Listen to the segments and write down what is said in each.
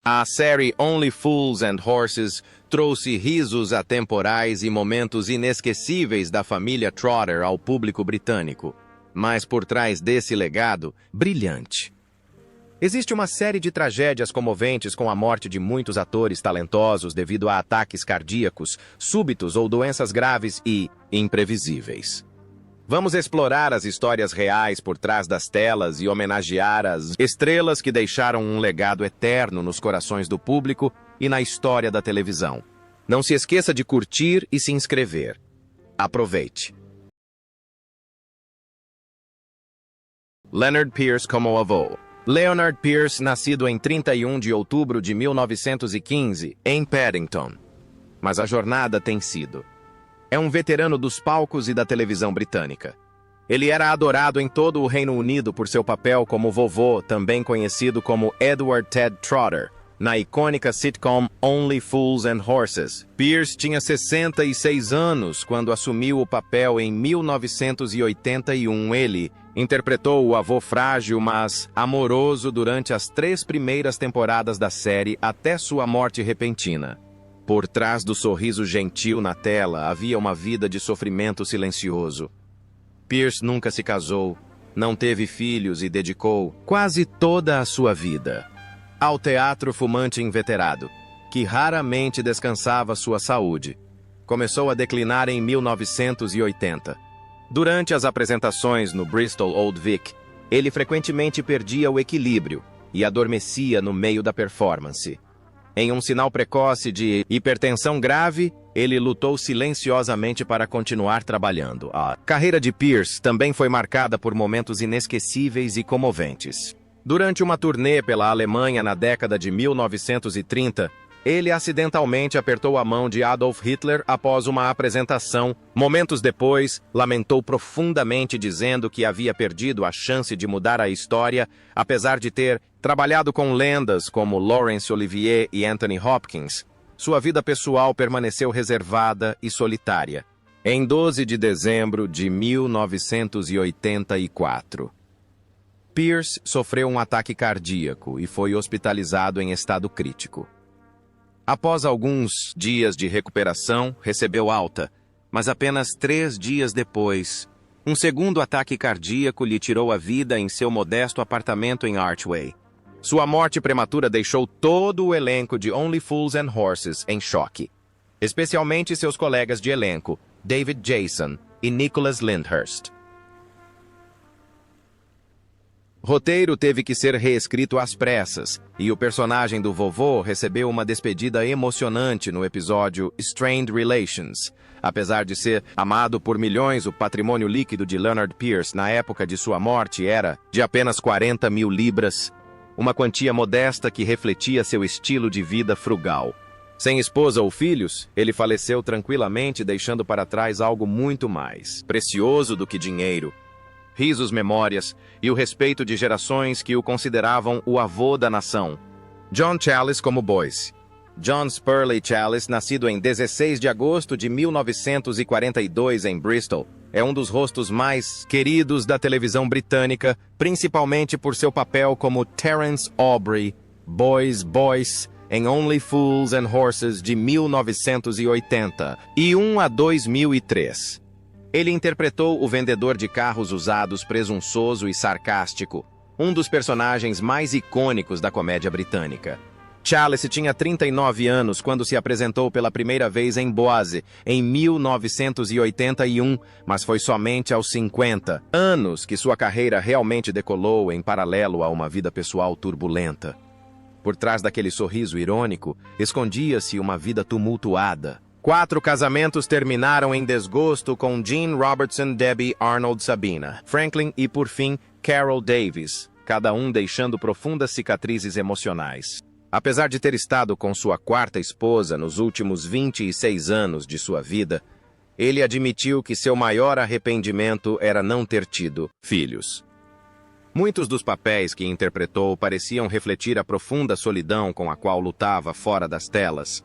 A série Only Fools and Horses trouxe risos atemporais e momentos inesquecíveis da família Trotter ao público britânico. Mas por trás desse legado, brilhante, existe uma série de tragédias comoventes com a morte de muitos atores talentosos devido a ataques cardíacos, súbitos ou doenças graves e imprevisíveis. Vamos explorar as histórias reais por trás das telas e homenagear as estrelas que deixaram um legado eterno nos corações do público e na história da televisão. Não se esqueça de curtir e se inscrever. Aproveite! Leonard Pierce como avô. Leonard Pierce, nascido em 31 de outubro de 1915, em Paddington. Mas a jornada tem sido. É um veterano dos palcos e da televisão britânica. Ele era adorado em todo o Reino Unido por seu papel como vovô, também conhecido como Edward Ted Trotter, na icônica sitcom Only Fools and Horses. Pierce tinha 66 anos quando assumiu o papel em 1981. Ele interpretou o avô frágil, mas amoroso durante as 3 primeiras temporadas da série até sua morte repentina. Por trás do sorriso gentil na tela havia uma vida de sofrimento silencioso. Pierce nunca se casou, não teve filhos e dedicou quase toda a sua vida ao teatro fumante inveterado, que raramente descansava sua saúde. Começou a declinar em 1980. Durante as apresentações no Bristol Old Vic, ele frequentemente perdia o equilíbrio e adormecia no meio da performance. Em um sinal precoce de hipertensão grave, ele lutou silenciosamente para continuar trabalhando. A carreira de Pierce também foi marcada por momentos inesquecíveis e comoventes. Durante uma turnê pela Alemanha na década de 1930, ele acidentalmente apertou a mão de Adolf Hitler após uma apresentação. Momentos depois, lamentou profundamente, dizendo que havia perdido a chance de mudar a história, apesar de ter trabalhado com lendas como Laurence Olivier e Anthony Hopkins. Sua vida pessoal permaneceu reservada e solitária. Em 12 de dezembro de 1984, Pierce sofreu um ataque cardíaco e foi hospitalizado em estado crítico. Após alguns dias de recuperação, recebeu alta, mas apenas 3 dias depois, um segundo ataque cardíaco lhe tirou a vida em seu modesto apartamento em Archway. Sua morte prematura deixou todo o elenco de Only Fools and Horses em choque, especialmente seus colegas de elenco, David Jason e Nicholas Lyndhurst. O roteiro teve que ser reescrito às pressas, e o personagem do vovô recebeu uma despedida emocionante no episódio Strained Relations. Apesar de ser amado por milhões, o patrimônio líquido de Leonard Pierce na época de sua morte era de apenas 40 mil libras, uma quantia modesta que refletia seu estilo de vida frugal. Sem esposa ou filhos, ele faleceu tranquilamente, deixando para trás algo muito mais precioso do que dinheiro: risos, memórias e o respeito de gerações que o consideravam o avô da nação. John Challis como Boyce. John Spurley Challis, nascido em 16 de agosto de 1942 em Bristol, é um dos rostos mais queridos da televisão britânica, principalmente por seu papel como Terence Aubrey, Boyce, em Only Fools and Horses de 1981 a 2003. Ele interpretou o vendedor de carros usados presunçoso e sarcástico, um dos personagens mais icônicos da comédia britânica. Challis tinha 39 anos quando se apresentou pela primeira vez em Boise, em 1981, mas foi somente aos 50 anos que sua carreira realmente decolou, em paralelo a uma vida pessoal turbulenta. Por trás daquele sorriso irônico, escondia-se uma vida tumultuada. 4 casamentos terminaram em desgosto com Jean Robertson, Debbie, Arnold, Sabina, Franklin e, por fim, Carol Davis, cada um deixando profundas cicatrizes emocionais. Apesar de ter estado com sua 4ª esposa nos últimos 26 anos de sua vida, ele admitiu que seu maior arrependimento era não ter tido filhos. Muitos dos papéis que interpretou pareciam refletir a profunda solidão com a qual lutava fora das telas.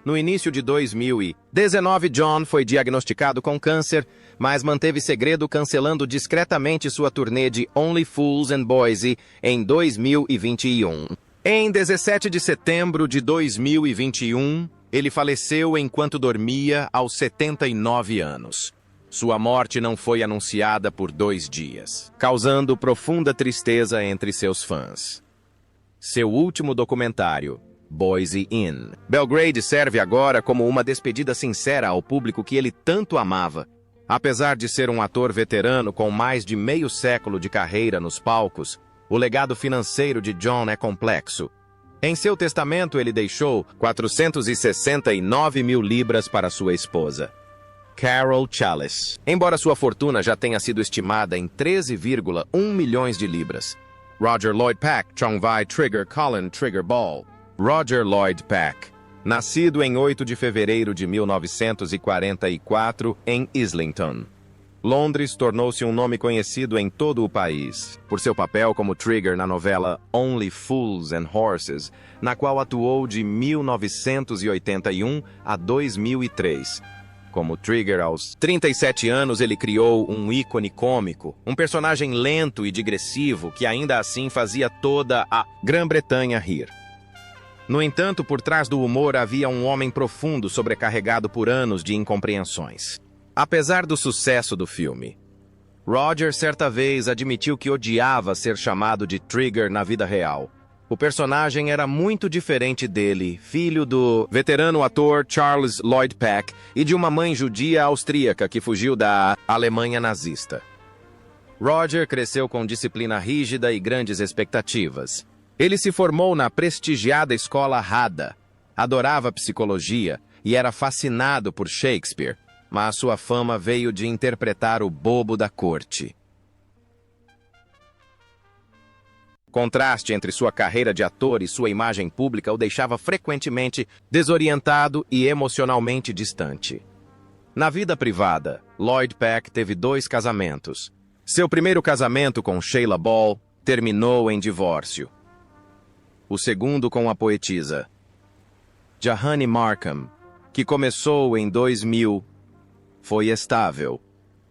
No início de 2019, John foi diagnosticado com câncer, mas manteve segredo, cancelando discretamente sua turnê de Only Fools and Boise em 2021. Em 17 de setembro de 2021, ele faleceu enquanto dormia aos 79 anos. Sua morte não foi anunciada por 2 dias, causando profunda tristeza entre seus fãs. Seu último documentário, Boise Inn. Belgrade serve agora como uma despedida sincera ao público que ele tanto amava. Apesar de ser um ator veterano com mais de meio século de carreira nos palcos, o legado financeiro de John é complexo. Em seu testamento, ele deixou 469 mil libras para sua esposa, Carol Chalice. Embora sua fortuna já tenha sido estimada em 13,1 milhões de libras. Roger Lloyd Pack, Chong Vai Trigger Colin Trigger Ball. Roger Lloyd Pack, nascido em 8 de fevereiro de 1944 em Islington, Londres, tornou-se um nome conhecido em todo o país por seu papel como Trigger na novela Only Fools and Horses, na qual atuou de 1981 a 2003. Como Trigger aos 37 anos, ele criou um ícone cômico, um personagem lento e digressivo que ainda assim fazia toda a Grã-Bretanha rir. No entanto, por trás do humor havia um homem profundo sobrecarregado por anos de incompreensões. Apesar do sucesso do filme, Roger certa vez admitiu que odiava ser chamado de Trigger na vida real. O personagem era muito diferente dele, filho do veterano ator Charles Lloyd Pack e de uma mãe judia austríaca que fugiu da Alemanha nazista. Roger cresceu com disciplina rígida e grandes expectativas. Ele se formou na prestigiada escola Hada, adorava psicologia e era fascinado por Shakespeare, mas sua fama veio de interpretar o bobo da corte. O contraste entre sua carreira de ator e sua imagem pública o deixava frequentemente desorientado e emocionalmente distante. Na vida privada, Lloyd Pack teve 2 casamentos. Seu primeiro casamento com Sheila Ball terminou em divórcio. O segundo com a poetisa Jahane Markham, que começou em 2000, foi estável.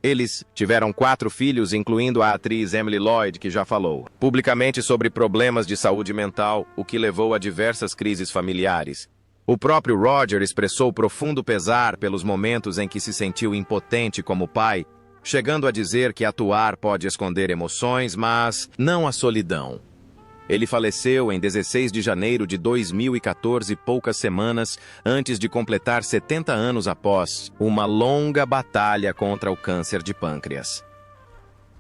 Eles tiveram 4 filhos, incluindo a atriz Emily Lloyd, que já falou publicamente sobre problemas de saúde mental, o que levou a diversas crises familiares. O próprio Roger expressou profundo pesar pelos momentos em que se sentiu impotente como pai, chegando a dizer que atuar pode esconder emoções, mas não a solidão. Ele faleceu em 16 de janeiro de 2014, poucas semanas antes de completar 70 anos após uma longa batalha contra o câncer de pâncreas.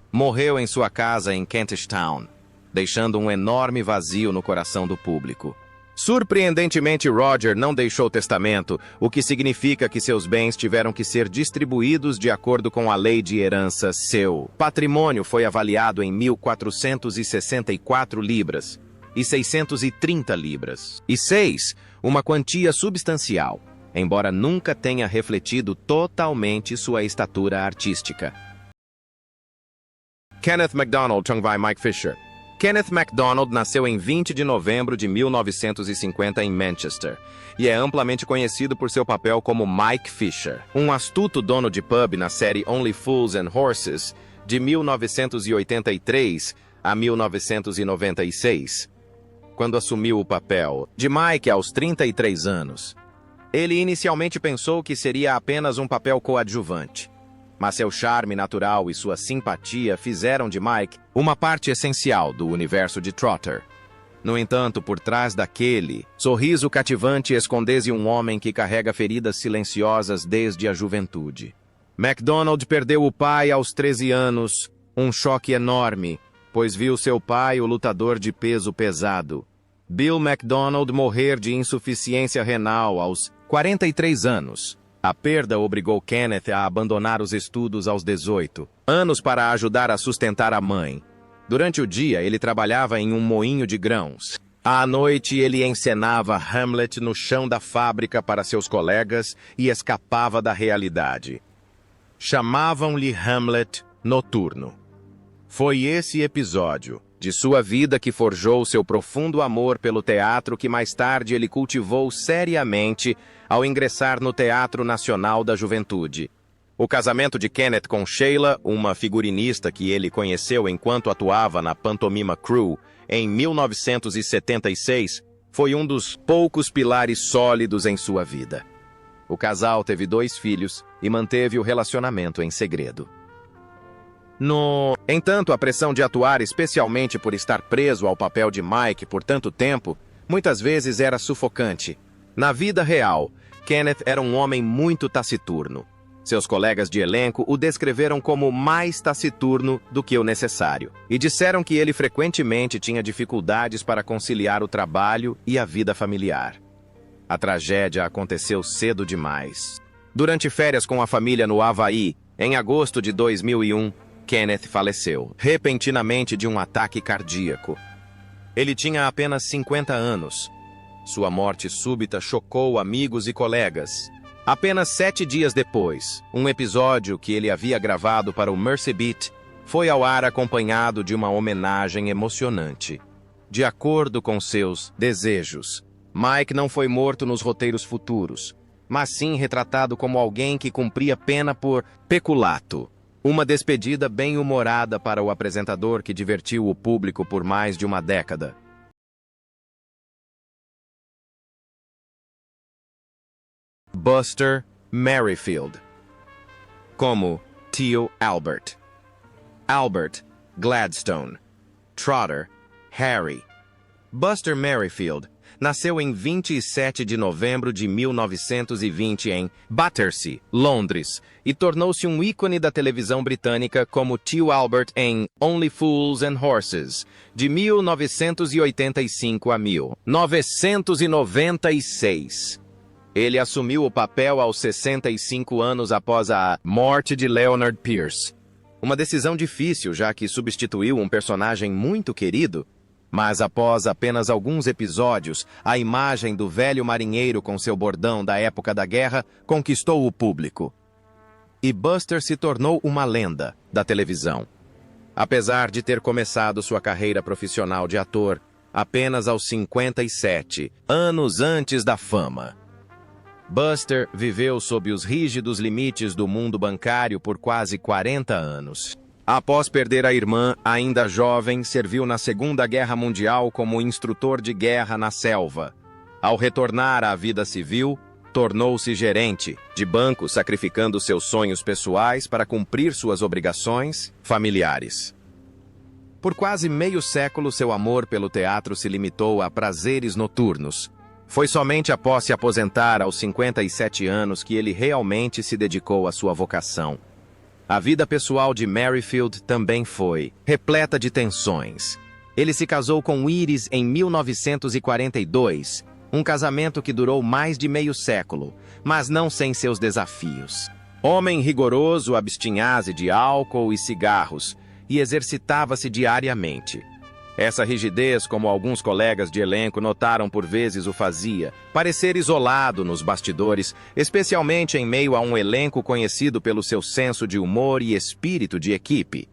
Morreu em sua casa em Kentish Town, deixando um enorme vazio no coração do público. Surpreendentemente, Roger não deixou testamento, o que significa que seus bens tiveram que ser distribuídos de acordo com a lei de herança. Seu patrimônio foi avaliado em 1.464 libras e 630 libras. E 6, uma quantia substancial, embora nunca tenha refletido totalmente sua estatura artística. Kenneth MacDonald Chung Vai Mike Fisher. Kenneth MacDonald nasceu em 20 de novembro de 1950 em Manchester e é amplamente conhecido por seu papel como Mike Fisher, um astuto dono de pub na série Only Fools and Horses de 1983 a 1996, quando assumiu o papel de Mike aos 33 anos. Ele inicialmente pensou que seria apenas um papel coadjuvante, mas seu charme natural e sua simpatia fizeram de Mike uma parte essencial do universo de Trotter. No entanto, por trás daquele sorriso cativante esconde-se um homem que carrega feridas silenciosas desde a juventude. MacDonald perdeu o pai aos 13 anos, um choque enorme, pois viu seu pai, o lutador de peso pesado, Bill MacDonald, morrer de insuficiência renal aos 43 anos. A perda obrigou Kenneth a abandonar os estudos aos 18 anos para ajudar a sustentar a mãe. Durante o dia, ele trabalhava em um moinho de grãos. À noite, ele encenava Hamlet no chão da fábrica para seus colegas e escapava da realidade. Chamavam-lhe Hamlet noturno. Foi esse episódio de sua vida que forjou seu profundo amor pelo teatro que mais tarde ele cultivou seriamente ao ingressar no Teatro Nacional da Juventude. O casamento de Kenneth com Sheila, uma figurinista que ele conheceu enquanto atuava na Pantomima Crew, em 1976, foi um dos poucos pilares sólidos em sua vida. O casal teve 2 filhos e manteve o relacionamento em segredo. No entanto, a pressão de atuar, especialmente por estar preso ao papel de Mike por tanto tempo, muitas vezes era sufocante. Na vida real, Kenneth era um homem muito taciturno. Seus colegas de elenco o descreveram como mais taciturno do que o necessário, e disseram que ele frequentemente tinha dificuldades para conciliar o trabalho e a vida familiar. A tragédia aconteceu cedo demais. Durante férias com a família no Havaí, em agosto de 2001, Kenneth faleceu, repentinamente de um ataque cardíaco. Ele tinha apenas 50 anos. Sua morte súbita chocou amigos e colegas. Apenas 7 dias depois, um episódio que ele havia gravado para o Mercy Beat foi ao ar acompanhado de uma homenagem emocionante. De acordo com seus desejos, Mike não foi morto nos roteiros futuros, mas sim retratado como alguém que cumpria pena por peculato. Uma despedida bem-humorada para o apresentador que divertiu o público por mais de uma década. Buster Merrifield. Como tio Albert. Albert Gladstone. Trotter Harry. Buster Merrifield nasceu em 27 de novembro de 1920 em Battersea, Londres, e tornou-se um ícone da televisão britânica como tio Albert em Only Fools and Horses, de 1985 a 1996. Ele assumiu o papel aos 65 anos após a morte de Leonard Pierce. Uma decisão difícil, já que substituiu um personagem muito querido. Mas após apenas alguns episódios, a imagem do velho marinheiro com seu bordão da época da guerra conquistou o público. E Buster se tornou uma lenda da televisão. Apesar de ter começado sua carreira profissional de ator apenas aos 57, anos antes da fama. Buster viveu sob os rígidos limites do mundo bancário por quase 40 anos. Após perder a irmã, ainda jovem, serviu na Segunda Guerra Mundial como instrutor de guerra na selva. Ao retornar à vida civil, tornou-se gerente de banco, sacrificando seus sonhos pessoais para cumprir suas obrigações familiares. Por quase meio século, seu amor pelo teatro se limitou a prazeres noturnos. Foi somente após se aposentar aos 57 anos que ele realmente se dedicou à sua vocação. A vida pessoal de Merrifield também foi repleta de tensões. Ele se casou com Iris em 1942, um casamento que durou mais de meio século, mas não sem seus desafios. Homem rigoroso, abstinha-se de álcool e cigarros e exercitava-se diariamente. Essa rigidez, como alguns colegas de elenco notaram por vezes o fazia, parecer isolado nos bastidores, especialmente em meio a um elenco conhecido pelo seu senso de humor e espírito de equipe.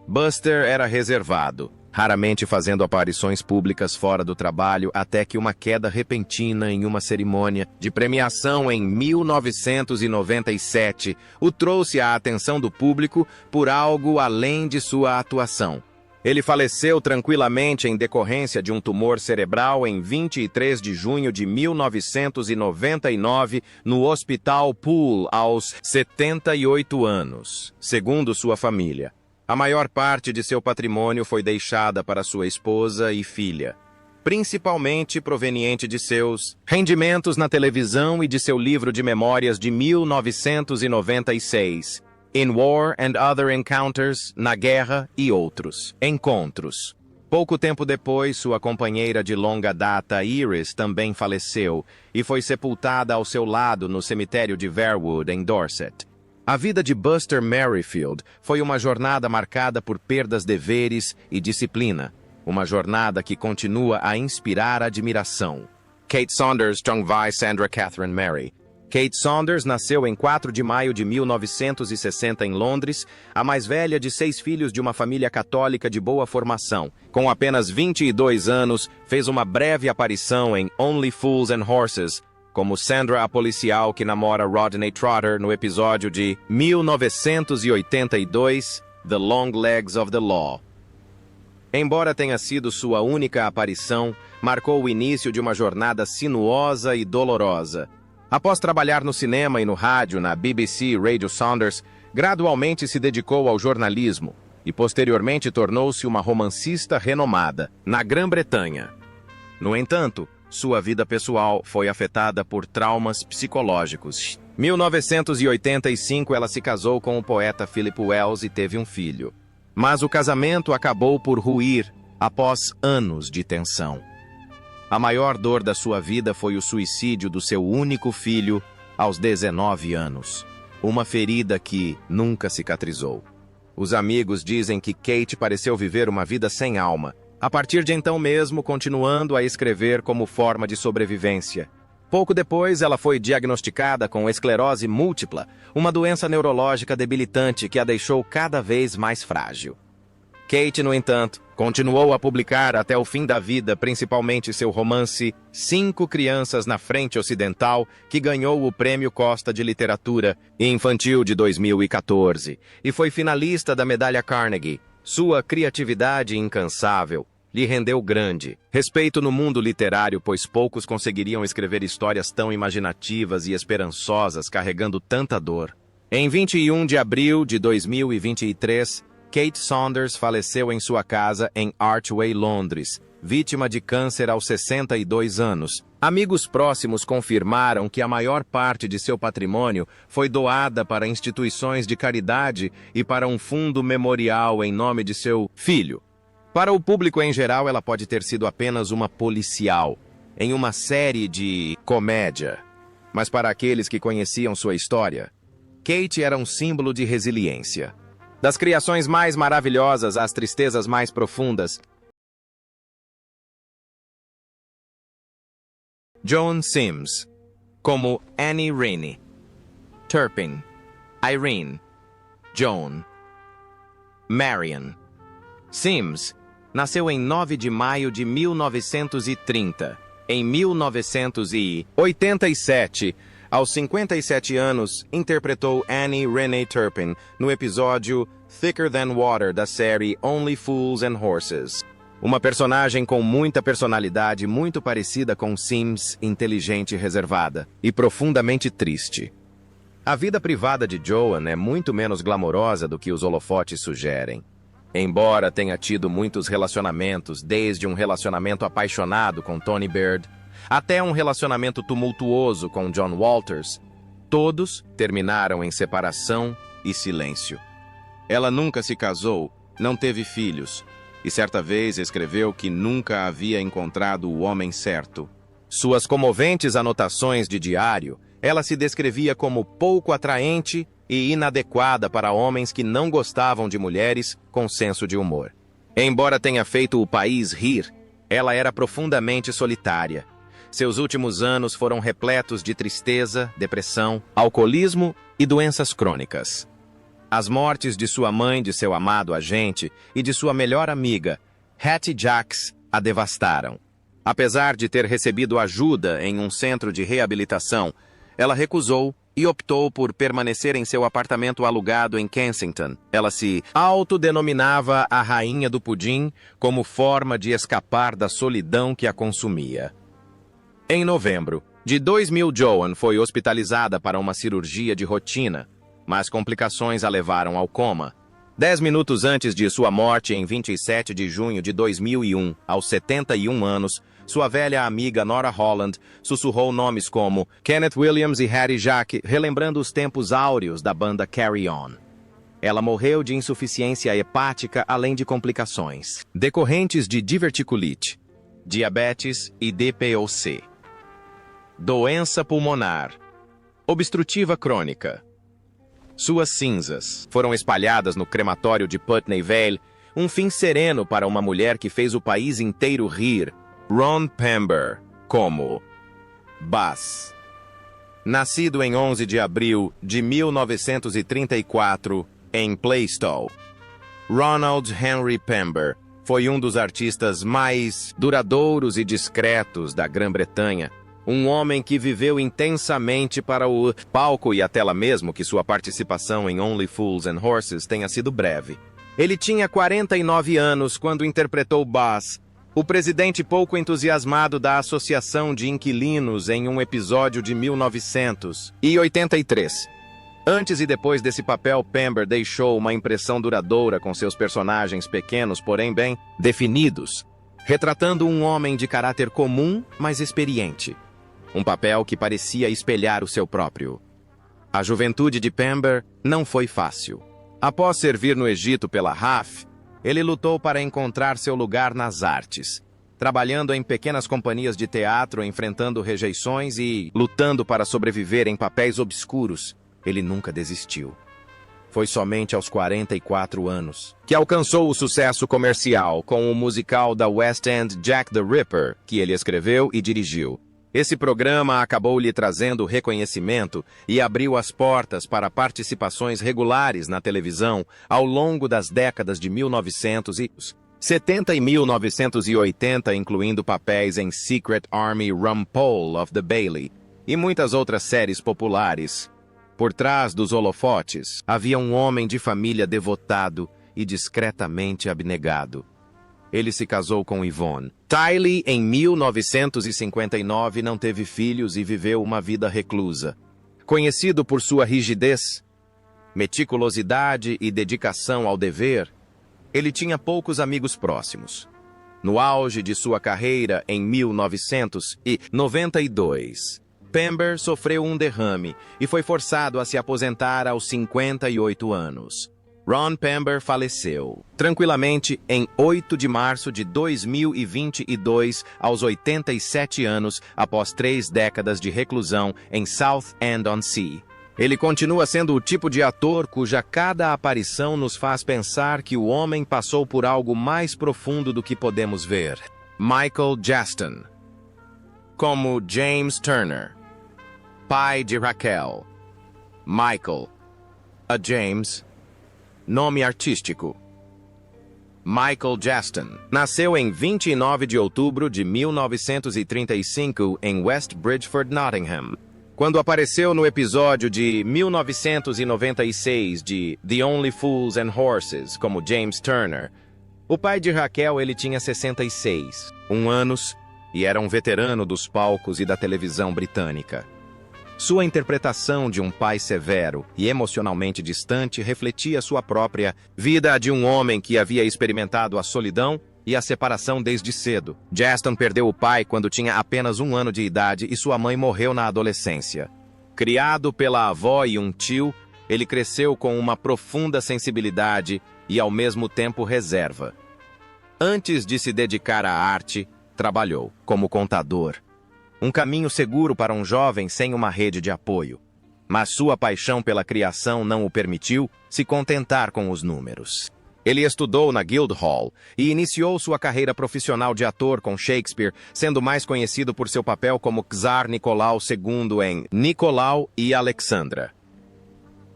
Buster era reservado, raramente fazendo aparições públicas fora do trabalho até que uma queda repentina em uma cerimônia de premiação em 1997 o trouxe à atenção do público por algo além de sua atuação. Ele faleceu tranquilamente em decorrência de um tumor cerebral em 23 de junho de 1999 no Hospital Poole aos 78 anos, segundo sua família. A maior parte de seu patrimônio foi deixada para sua esposa e filha, principalmente proveniente de seus rendimentos na televisão e de seu livro de memórias de 1996. In War and Other Encounters, Na Guerra e Outros Encontros. Pouco tempo depois, sua companheira de longa data, Iris, também faleceu e foi sepultada ao seu lado no cemitério de Verwood, em Dorset. A vida de Buster Merrifield foi uma jornada marcada por perdas, deveres e disciplina. Uma jornada que continua a inspirar admiração. Kate Saunders, Chung Vai, Sandra Catherine Mary. Kate Saunders nasceu em 4 de maio de 1960 em Londres, a mais velha de 6 filhos de uma família católica de boa formação. Com apenas 22 anos, fez uma breve aparição em Only Fools and Horses, como Sandra, a policial que namora Rodney Trotter no episódio de 1982, The Long Legs of the Law. Embora tenha sido sua única aparição, marcou o início de uma jornada sinuosa e dolorosa. Após trabalhar no cinema e no rádio na BBC Radio Saunders, gradualmente se dedicou ao jornalismo e posteriormente tornou-se uma romancista renomada na Grã-Bretanha. No entanto, sua vida pessoal foi afetada por traumas psicológicos. Em 1985, ela se casou com o poeta Philip Wells e teve um filho. Mas o casamento acabou por ruir após anos de tensão. A maior dor da sua vida foi o suicídio do seu único filho aos 19 anos. Uma ferida que nunca cicatrizou. Os amigos dizem que Kate pareceu viver uma vida sem alma, a partir de então mesmo continuando a escrever como forma de sobrevivência. Pouco depois, ela foi diagnosticada com esclerose múltipla, uma doença neurológica debilitante que a deixou cada vez mais frágil. Kate, no entanto, continuou a publicar até o fim da vida, principalmente seu romance Cinco Crianças na Frente Ocidental, que ganhou o Prêmio Costa de Literatura Infantil de 2014 e foi finalista da Medalha Carnegie. Sua criatividade incansável lhe rendeu grande respeito no mundo literário, pois poucos conseguiriam escrever histórias tão imaginativas e esperançosas carregando tanta dor. Em 21 de abril de 2023, Kate Saunders faleceu em sua casa em Archway, Londres, vítima de câncer aos 62 anos. Amigos próximos confirmaram que a maior parte de seu patrimônio foi doada para instituições de caridade e para um fundo memorial em nome de seu filho. Para o público em geral, ela pode ter sido apenas uma policial, em uma série de comédia. Mas para aqueles que conheciam sua história, Kate era um símbolo de resiliência. Das criações mais maravilhosas às tristezas mais profundas. Joan Sims, como Annie Rennie, Turpin, Irene, Joan, Marion. Sims nasceu em 9 de maio de 1930. Em 1987, aos 57 anos, interpretou Annie Renee Turpin no episódio Thicker Than Water da série Only Fools and Horses. Uma personagem com muita personalidade, muito parecida com Sims, inteligente e reservada, e profundamente triste. A vida privada de Joan é muito menos glamourosa do que os holofotes sugerem. Embora tenha tido muitos relacionamentos, desde um relacionamento apaixonado com Tony Bird, até um relacionamento tumultuoso com John Walters, todos terminaram em separação e silêncio. Ela nunca se casou, não teve filhos, e certa vez escreveu que nunca havia encontrado o homem certo. Suas comoventes anotações de diário, ela se descrevia como pouco atraente e inadequada para homens que não gostavam de mulheres com senso de humor. Embora tenha feito o país rir, ela era profundamente solitária. Seus últimos anos foram repletos de tristeza, depressão, alcoolismo e doenças crônicas. As mortes de sua mãe, de seu amado agente e de sua melhor amiga, Hattie Jacques, a devastaram. Apesar de ter recebido ajuda em um centro de reabilitação, ela recusou e optou por permanecer em seu apartamento alugado em Kensington. Ela se autodenominava a Rainha do Pudim como forma de escapar da solidão que a consumia. Em novembro de 2000, Joan foi hospitalizada para uma cirurgia de rotina, mas complicações a levaram ao coma. 10 minutos antes de sua morte, em 27 de junho de 2001, aos 71 anos, sua velha amiga Nora Holland sussurrou nomes como Kenneth Williams e Hattie Jacques, relembrando os tempos áureos da banda Carry On. Ela morreu de insuficiência hepática, além de complicações decorrentes de diverticulite, diabetes e DPOC. Doença pulmonar obstrutiva crônica. Suas cinzas foram espalhadas no crematório de Putney Vale, um fim sereno para uma mulher que fez o país inteiro rir, Ron Pember, como Buzz. Nascido em 11 de abril de 1934 em Plaistow, Ronald Henry Pember foi um dos artistas mais duradouros e discretos da Grã-Bretanha. Um homem que viveu intensamente para o palco e a tela, mesmo que sua participação em Only Fools and Horses tenha sido breve. Ele tinha 49 anos quando interpretou Buzz, o presidente pouco entusiasmado da Associação de Inquilinos em um episódio de 1983. Antes e depois desse papel, Pember deixou uma impressão duradoura com seus personagens pequenos, porém bem definidos, retratando um homem de caráter comum, mas experiente. Um papel que parecia espelhar o seu próprio. A juventude de Pember não foi fácil. Após servir no Egito pela RAF, ele lutou para encontrar seu lugar nas artes, trabalhando em pequenas companhias de teatro, enfrentando rejeições e lutando para sobreviver em papéis obscuros. Ele nunca desistiu. Foi somente aos 44 anos que alcançou o sucesso comercial com o musical da West End Jack the Ripper, que ele escreveu e dirigiu. Esse programa acabou lhe trazendo reconhecimento e abriu as portas para participações regulares na televisão ao longo das décadas de 1970 e 1980, incluindo papéis em Secret Army Rumpole of the Bailey e muitas outras séries populares. Por trás dos holofotes, havia um homem de família devotado e discretamente abnegado. Ele se casou com Yvonne. Tylee, em 1959, não teve filhos e viveu uma vida reclusa. Conhecido por sua rigidez, meticulosidade e dedicação ao dever, ele tinha poucos amigos próximos. No auge de sua carreira, em 1992, Pember sofreu um derrame e foi forçado a se aposentar aos 58 anos. Ron Pember faleceu tranquilamente em 8 de março de 2022, aos 87 anos, após 3 décadas de reclusão em Southend-on-Sea. Ele continua sendo o tipo de ator cuja cada aparição nos faz pensar que o homem passou por algo mais profundo do que podemos ver. Michael Jaston, como James Turner, pai de Raquel. Michael, a James, nome artístico. Michael Jaston nasceu em 29 de outubro de 1935 em West Bridgford, Nottingham. Quando apareceu no episódio de 1996 de The Only Fools and Horses como James Turner, o pai de Raquel ele tinha 66 anos e era um veterano dos palcos e da televisão britânica. Sua interpretação de um pai severo e emocionalmente distante refletia sua própria vida de um homem que havia experimentado a solidão e a separação desde cedo. Jaston perdeu o pai quando tinha apenas 1 ano de idade e sua mãe morreu na adolescência. Criado pela avó e um tio, ele cresceu com uma profunda sensibilidade e, ao mesmo tempo, reserva. Antes de se dedicar à arte, trabalhou como contador. Um caminho seguro para um jovem sem uma rede de apoio. Mas sua paixão pela criação não o permitiu se contentar com os números. Ele estudou na Guildhall e iniciou sua carreira profissional de ator com Shakespeare, sendo mais conhecido por seu papel como Czar Nicolau II em Nicolau e Alexandra.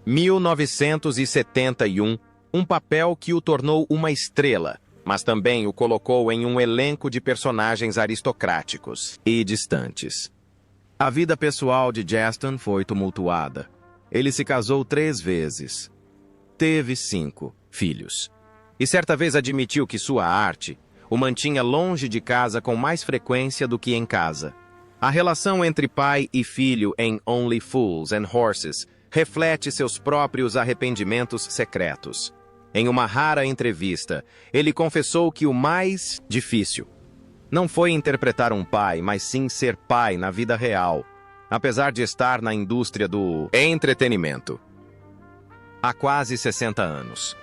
1971, um papel que o tornou uma estrela, mas também o colocou em um elenco de personagens aristocráticos e distantes. A vida pessoal de Jaston foi tumultuada. Ele se casou 3 vezes. Teve 5 filhos. E certa vez admitiu que sua arte o mantinha longe de casa com mais frequência do que em casa. A relação entre pai e filho em Only Fools and Horses reflete seus próprios arrependimentos secretos. Em uma rara entrevista, ele confessou que o mais difícil não foi interpretar um pai, mas sim ser pai na vida real, apesar de estar na indústria do entretenimento há quase 60 anos.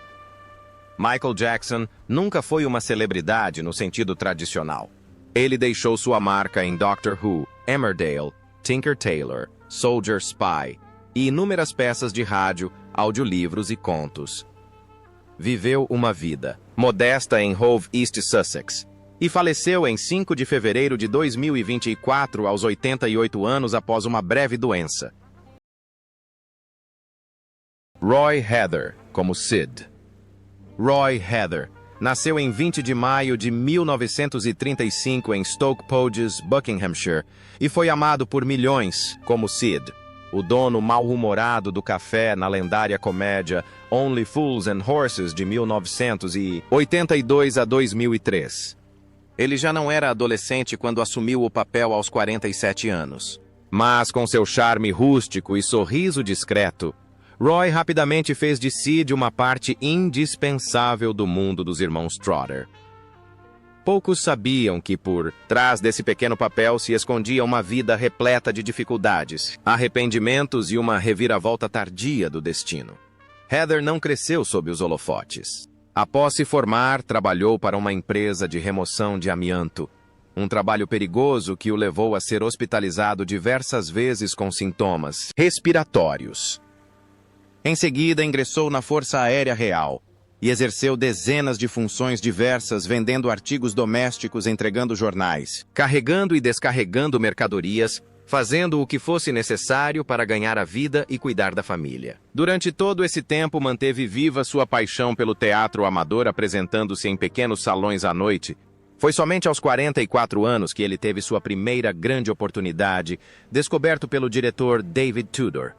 Michael Jackson nunca foi uma celebridade no sentido tradicional. Ele deixou sua marca em Doctor Who, Emmerdale, Tinker Tailor, Soldier Spy e inúmeras peças de rádio, audiolivros e contos. Viveu uma vida modesta em Hove, East Sussex, e faleceu em 5 de fevereiro de 2024 aos 88 anos após uma breve doença. Roy Heather, como Sid. Roy Heather nasceu em 20 de maio de 1935 em Stoke Poges, Buckinghamshire, e foi amado por milhões como Sid. o dono mal-humorado do café na lendária comédia Only Fools and Horses de 1982 a 2003. Ele já não era adolescente quando assumiu o papel aos 47 anos. Mas com seu charme rústico e sorriso discreto, Roy rapidamente fez de Sid uma parte indispensável do mundo dos irmãos Trotter. Poucos sabiam que por trás desse pequeno papel se escondia uma vida repleta de dificuldades, arrependimentos e uma reviravolta tardia do destino. Heather não cresceu sob os holofotes. Após se formar, trabalhou para uma empresa de remoção de amianto, um trabalho perigoso que o levou a ser hospitalizado diversas vezes com sintomas respiratórios. Em seguida, ingressou na Força Aérea Real e exerceu dezenas de funções diversas, vendendo artigos domésticos, entregando jornais, carregando e descarregando mercadorias, fazendo o que fosse necessário para ganhar a vida e cuidar da família. Durante todo esse tempo, manteve viva sua paixão pelo teatro amador, apresentando-se em pequenos salões à noite. Foi somente aos 44 anos que ele teve sua primeira grande oportunidade, descoberto pelo diretor David Tudor.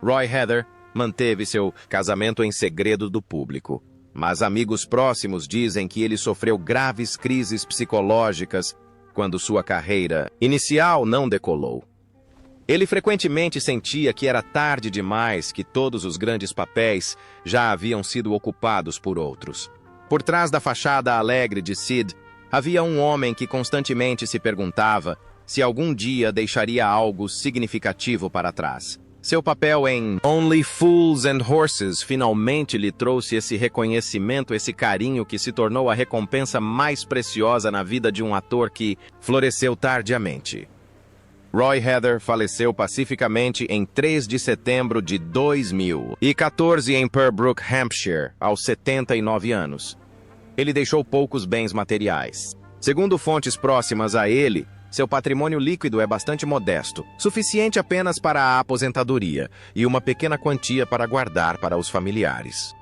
Roy Heather manteve seu casamento em segredo do público, mas amigos próximos dizem que ele sofreu graves crises psicológicas quando sua carreira inicial não decolou. Ele frequentemente sentia que era tarde demais, que todos os grandes papéis já haviam sido ocupados por outros. Por trás da fachada alegre de Sid, havia um homem que constantemente se perguntava se algum dia deixaria algo significativo para trás. Seu papel em Only Fools and Horses finalmente lhe trouxe esse reconhecimento, esse carinho que se tornou a recompensa mais preciosa na vida de um ator que floresceu tardiamente. Roy Heather faleceu pacificamente em 3 de setembro de 2014 em Pembroke, Hampshire, aos 79 anos. Ele deixou poucos bens materiais. Segundo fontes próximas a ele, seu patrimônio líquido é bastante modesto, suficiente apenas para a aposentadoria e uma pequena quantia para guardar para os familiares.